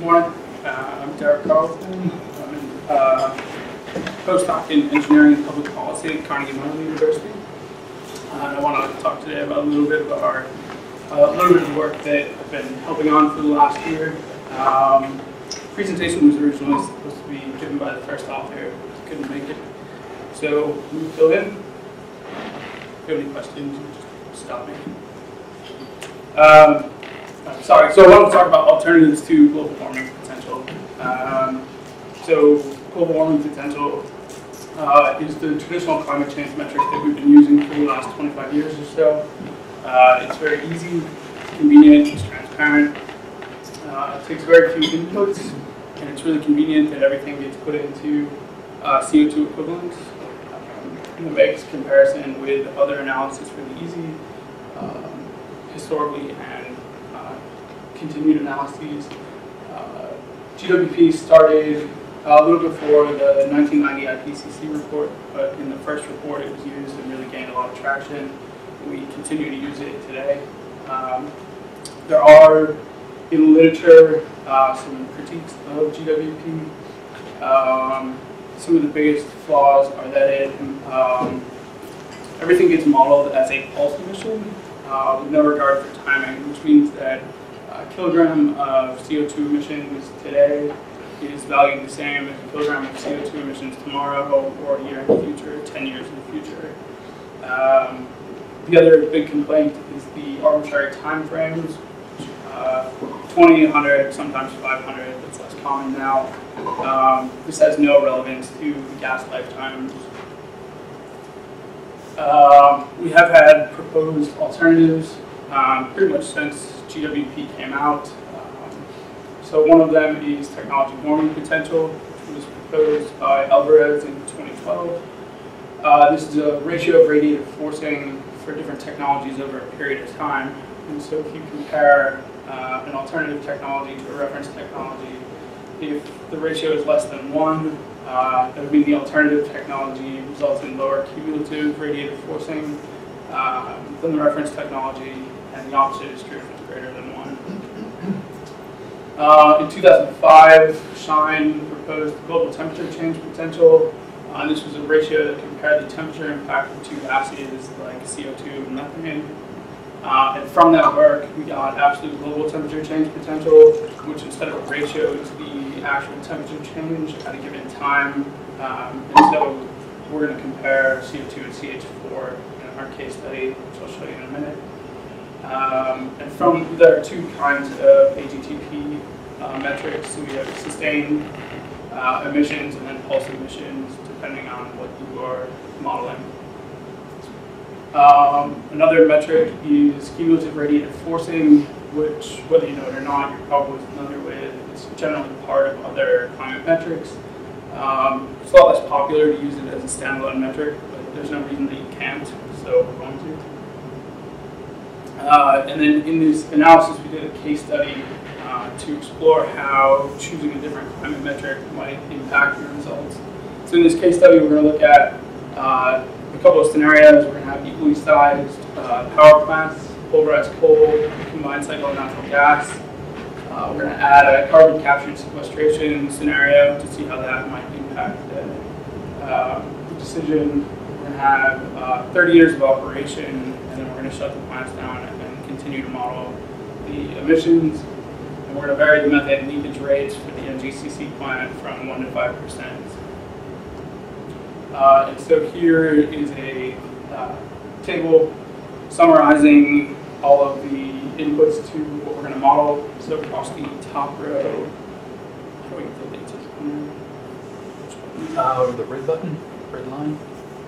morning. I'm Derrick Carlson. I'm a postdoc in engineering and public policy at Carnegie Mellon University. And I want to talk today about a little bit of the work that I've been helping on for the last year. Presentation was originally supposed to be given by the first author, couldn't make it. So we fill in. If you have any questions, just stop me. Sorry, so I want to talk about alternatives to global warming potential. So global warming potential is the traditional climate change metric that we've been using for the last 25 years or so. It's very easy, it's convenient, it's transparent. It takes very few inputs, and it's really convenient that everything gets put into CO2 equivalents. And it makes comparison with other analysis really easy, historically and continued analyses. GWP started a little before the 1990 IPCC report, but in the first report it was used and really gained a lot of traction. We continue to use it today. There are, in literature, some critiques of GWP. Some of the biggest flaws are that everything gets modeled as a pulse emission with no regard for timing, which means that a kilogram of CO2 emissions today is valued the same as a kilogram of CO2 emissions tomorrow or a year in the future, 10 years in the future. The other big complaint is the arbitrary time frames, 20, 100, sometimes 500, that's less common now. This has no relevance to gas lifetimes. We have had proposed alternatives pretty much since GWP came out. So one of them is technology warming potential, which was proposed by Alvarez in 2012. This is a ratio of radiative forcing for different technologies over a period of time. And so if you compare an alternative technology to a reference technology, if the ratio is less than 1, that would mean the alternative technology results in lower cumulative radiative forcing than the reference technology, and the opposite is true if it's greater than 1. In 2005, Shine proposed global temperature change potential. This was a ratio that compared the temperature impact of two gases like CO2 and methane. And from that work, we got absolute global temperature change potential, which instead of a ratio is the actual temperature change at a given time. And so we're going to compare CO2 and CH4 in our case study, which I'll show you in a minute. And there are two kinds of AGTP metrics. So we have sustained emissions and then pulse emissions, depending on what you are modeling. Another metric is cumulative radiative forcing, which, whether you know it or not, you're probably familiar with. It's generally part of other climate metrics. It's a lot less popular to use it as a standalone metric, but there's no reason that you can't, so we're going to. And then in this analysis, we did a case study to explore how choosing a different climate metric might impact your results. So in this case study, we're going to look at a couple of scenarios. We're going to have equally sized power plants, pulverized coal, combined cycle of natural gas. We're going to add a carbon capture and sequestration scenario to see how that might impact the decision. We're going to have 30 years of operation, and then we're going to shut the plants down and continue to model the emissions. And we're going to vary the methane leakage rates for the NGCC plant from 1 to 5%. And so here is a table summarizing all of the inputs to what we're going to model. So across the top row, how do we get the latest one? The red button, red line.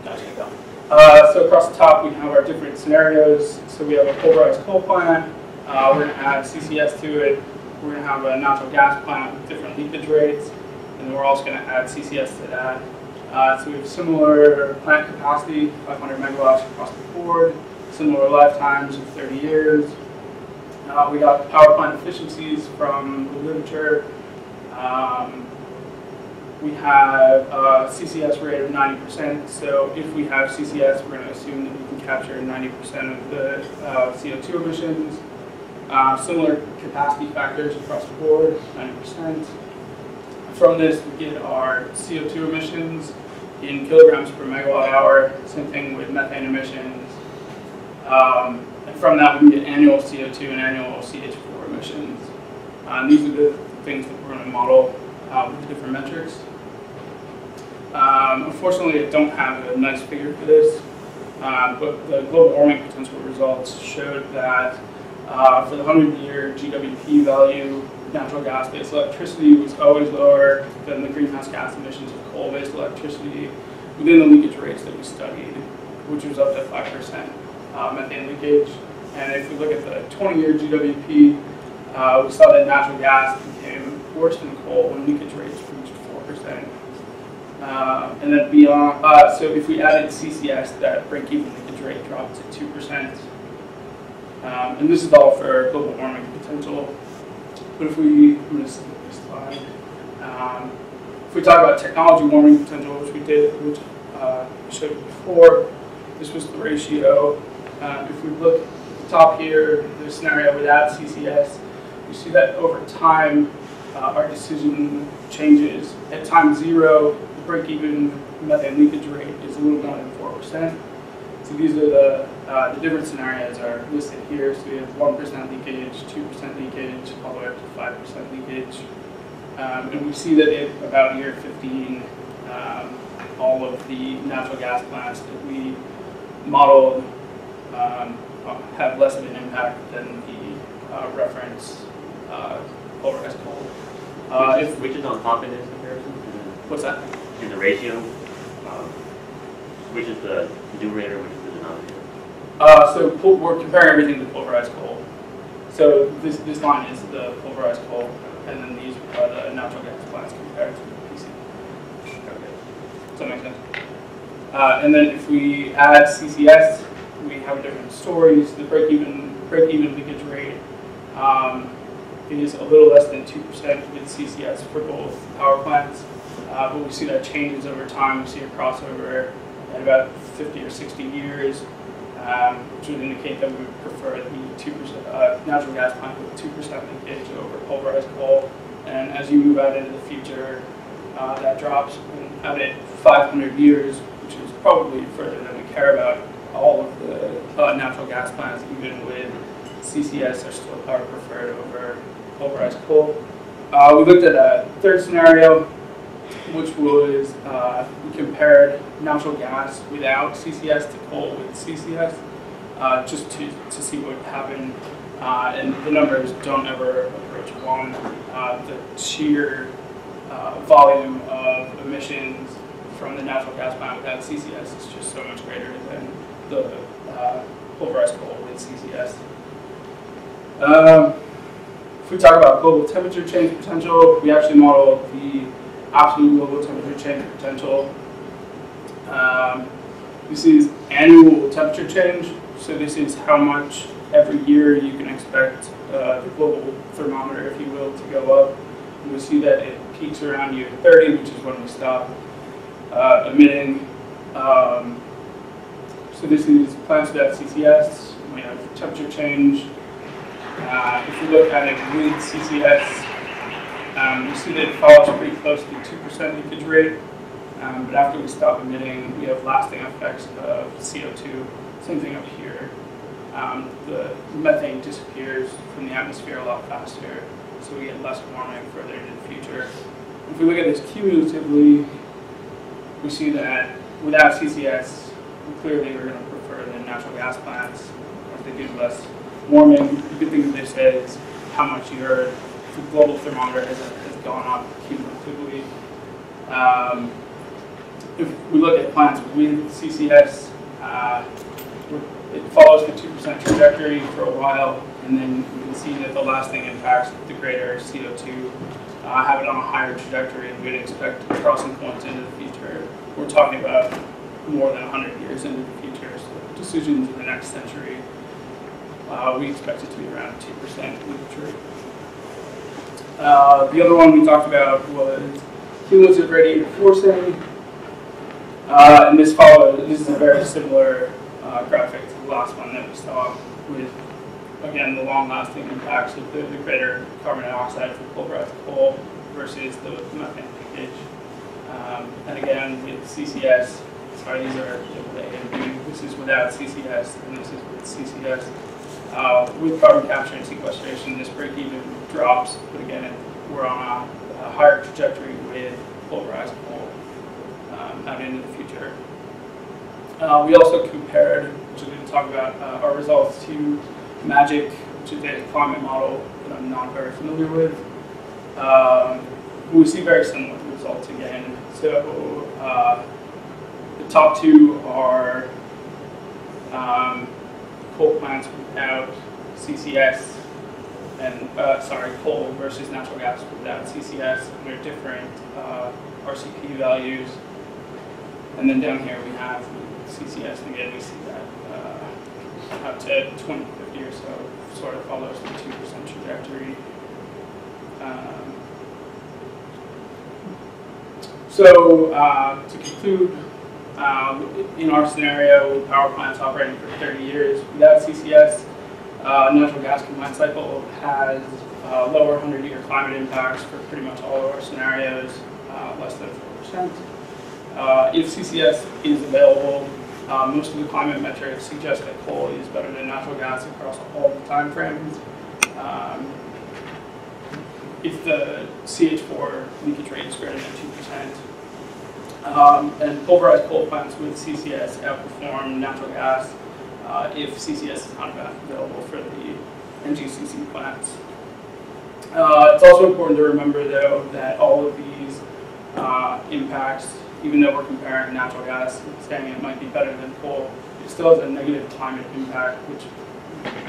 Gotcha. So across the top, we have our different scenarios. So we have a pulverized coal plant. We're going to add CCS to it. We're going to have a natural gas plant with different leakage rates. And then we're also going to add CCS to that. So we have similar plant capacity, 500 megawatts across the board, similar lifetimes of 30 years. We got power plant efficiencies from the literature. We have a CCS rate of 90%. So if we have CCS, we're going to assume that we can capture 90% of the CO2 emissions. Similar capacity factors across the board, 90%. From this, we get our CO2 emissions in kilograms per megawatt hour. Same thing with methane emissions. And from that, we can get annual CO2 and annual CH4 emissions. These are the things that we're going to model with the different metrics. Unfortunately, I don't have a nice figure for this, but the global warming potential results showed that for the 100-year GWP value, natural gas-based electricity was always lower than the greenhouse gas emissions of coal-based electricity within the leakage rates that we studied, which was up to 5% methane leakage. And if we look at the 20-year GWP, we saw that natural gas became worse than coal when leakage rates reached 4%. And then beyond, so if we added CCS, that break-even leakage rate dropped to 2%. And this is all for global warming potential. But if we, I'm going to skip this slide. If we talk about technology warming potential, which we did, which I showed you before, this was the ratio. If we look at the top here, the scenario without CCS, you see that over time, our decision changes. At time 0, the break-even methane leakage rate is a little more than 4%. So these are the different scenarios are listed here. So we have 1% leakage, 2% leakage, all the way up to 5% leakage. And we see that at about year 15, all of the natural gas plants that we modeled have less of an impact than the reference polarized coal. Which is on top in this comparison? What's that? In the ratio, which is the numerator, which is the denominator? So we're comparing everything to pulverized coal. So this line is the pulverized coal, and then these are the natural gas plants compared to the PC. Okay. Does that make sense? And then if we add CCS, we have different stories. The break-even leakage rate is a little less than 2% with CCS for both power plants, but we see that changes over time. We see a crossover at about 50 or 60 years, which would indicate that we would prefer the 2% natural gas plant with 2% leakage over pulverized coal. And as you move out into the future, that drops. And out at 500 years, which is probably further than we care about, all of the natural gas plants, even with CCS, are still preferred over pulverized coal. We looked at a third scenario, which was we compared natural gas without CCS to coal with CCS, just to see what would happen. And the numbers don't ever approach 1. The sheer volume of emissions from the natural gas plant without CCS is just so much greater than the pulverized coal with CCS. If we talk about global temperature change potential, we actually modeled the absolute global temperature change potential. This is annual temperature change, so this is how much every year you can expect the global thermometer, if you will, to go up. And we see that it peaks around year 30, which is when we stop emitting. So this is plants without CCS. We have temperature change. If we look at it with CCS, we see that it follows pretty close to 2% leakage rate. But after we stop emitting, we have lasting effects of CO2. Same thing up here. The methane disappears from the atmosphere a lot faster, so we get less warming further into the future. If we look at this cumulatively, we see that without CCS, clearly we're going to prefer the natural gas plants as they do less warming. You could think of this as how much the global thermometer has gone up cumulatively. If we look at plants with CCS, it follows the 2% trajectory for a while, and then we can see that the lasting impacts, the greater CO2, have it on a higher trajectory, and we'd expect crossing points into the future. We're talking about more than 100 years into the future, so decisions in the next century, we expect it to be around 2% leakage rate. The other one we talked about was cumulative radiative forcing. And this is a very similar graphic to the last one that we saw with again, the long-lasting impacts of the greater carbon dioxide from pulverized coal versus the methane leakage. And again, with CCS, sorry, these are A and B. This is without CCS, and this is with CCS. With carbon capture and sequestration, this break-even drops, but again, we're on a higher trajectory with pulverized coal out into the future. We also compared, which we're going to talk about, our results to MAGIC, which is a climate model that I'm not very familiar with. We see very similar results again. So the top two are coal plants without CCS, and coal versus natural gas without CCS, and they're different RCP values. And then down here we have CCS, and again we see that up to 2050 or so sort of follows the 2% trajectory. So to conclude, in our scenario, with power plants operating for 30 years without CCS, natural gas combined cycle has lower 100-year climate impacts for pretty much all of our scenarios, less than 4%. If CCS is available, most of the climate metrics suggest that coal is better than natural gas across all the time frames. If the CH4 leakage rate is greater than 2%, and pulverized coal plants with CCS outperform natural gas if CCS is not available for the NGCC plants. It's also important to remember, though, that all of these impacts, even though we're comparing natural gas and saying it might be better than coal, it still has a negative climate impact, which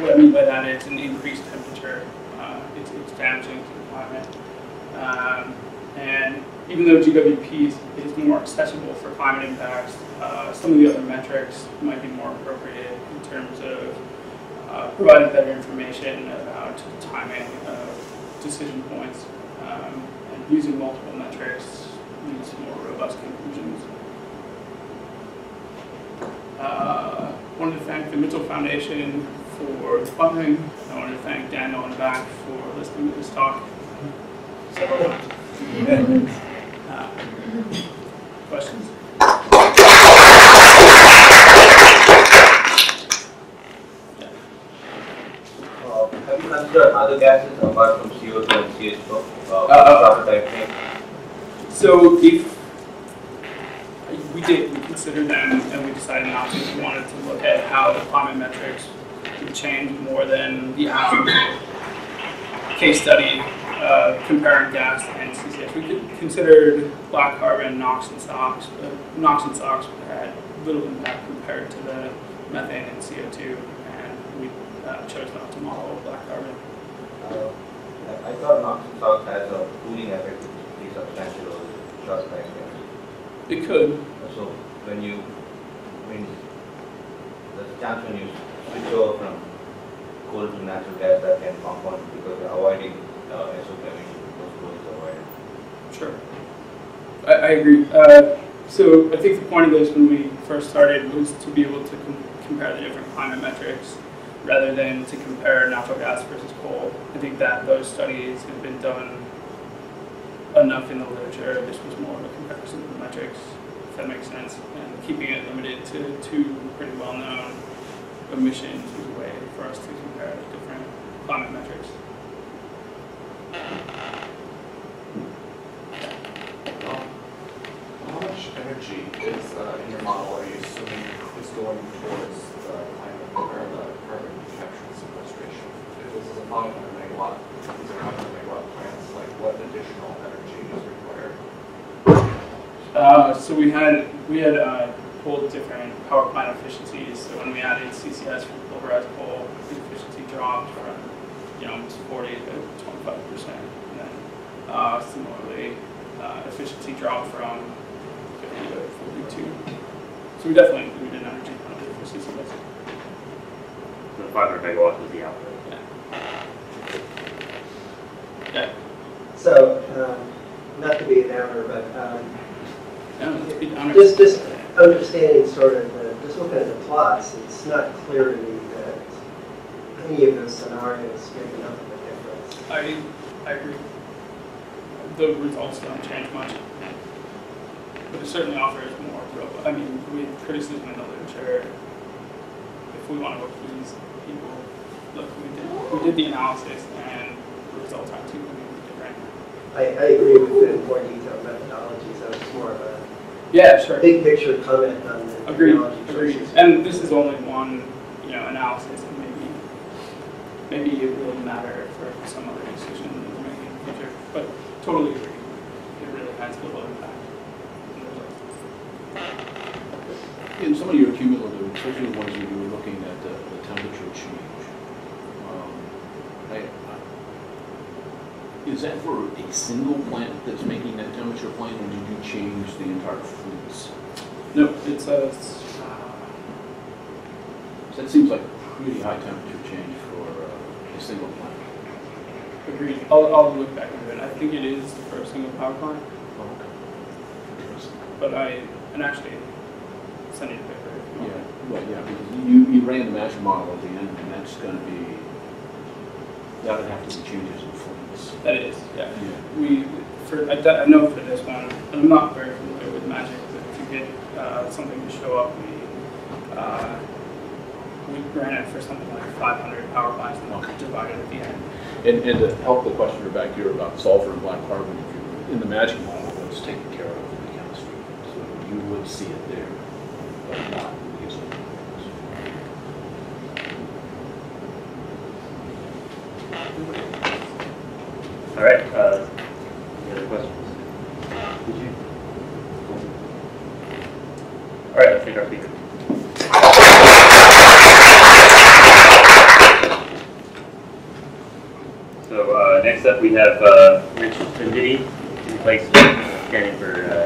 what I mean by that is an increased temperature. It's damaging to the climate. And even though GWP is more accessible for climate impacts, some of the other metrics might be more appropriate in terms of providing better information about timing of decision points, and using multiple metrics leads to more robust conclusions. I wanted to thank the Mitchell Foundation for the funding. I wanted to thank Daniel in the back for listening to this talk several times. Questions? Have you considered other gases apart from CO2 and CH4? So if we considered them and we decided not to. We wanted to look at how the climate metrics would change more than the actual case study comparing gas and CCS. We considered black carbon, NOx and SOx, but NOx and SOx had little impact compared to the methane and CO2, and we chose not to model black carbon. I thought NOx and SOx has a cooling effect which is pretty substantial over short time. It could. So when you, the chance when you switch over from coal to natural gas, that can compound because you're avoiding SOx emission, those coal is avoided. Sure. I agree. So I think the point of this when we first started was to be able to compare the different climate metrics rather than to compare natural gas versus coal. I think that those studies have been done enough in the literature. This was more of a comparison of the metrics, if that makes sense. And keeping it limited to two pretty well-known emissions was a way for us to compare the different climate metrics. How much energy is in your model are you assuming is going towards the climate or the carbon capture and sequestration? If this is a 500 megawatt, these are 500 megawatt plants, like what additional energy is required? So we had pulled different power plant efficiencies. So when we added CCS from pulverized coal, the efficiency dropped from almost 40 to 25%. And then similarly, efficiency dropped from 50 to 42. So we definitely included an energy penalty for CCS. So 500 megawatts was the output. Yeah. So, not to be an downer, but let's be honest. just understanding sort of, just looking at the plots, it's not clear to me that any of those scenarios make enough of a difference. I agree. The results don't change much, but it certainly offers more. I mean, with criticism in the literature, if we want to appease people, look, we did the analysis, and the results aren't too different. I agree with the more detailed methodologies. That was more of a big picture comment on the technology choices. And this is only one, analysis, and maybe it will matter for some other decision that we're making in the future. But totally agree. It really has little impact. In some of your cumulative, especially the ones where you were looking at the temperature change, is that for a single plant that's making that temperature plant, or did you change the entire fleets? No, it's a. So that seems like a pretty high temperature change for a single plant. Agreed. I'll look back into it. I think it is for a single power plant. Oh, okay. Interesting. But and actually send you a paper. Yeah, well, yeah, because you ran the match model at the end, and that's going to be, that would have to be changes in fleets. That is, yeah. I know for this one, and I'm not very familiar with Magic, but to get something to show up, we ran it for something like 500 power plants and divided at the end. And to help the questioner back here about sulfur and black carbon, if you're in the Magic model, it's taken care of in the chemistry. So you would see it there, but not in the use of All right. Any other questions? Did you? All right. Let's take our speaker. So next up we have Rich Venditti, who's standing for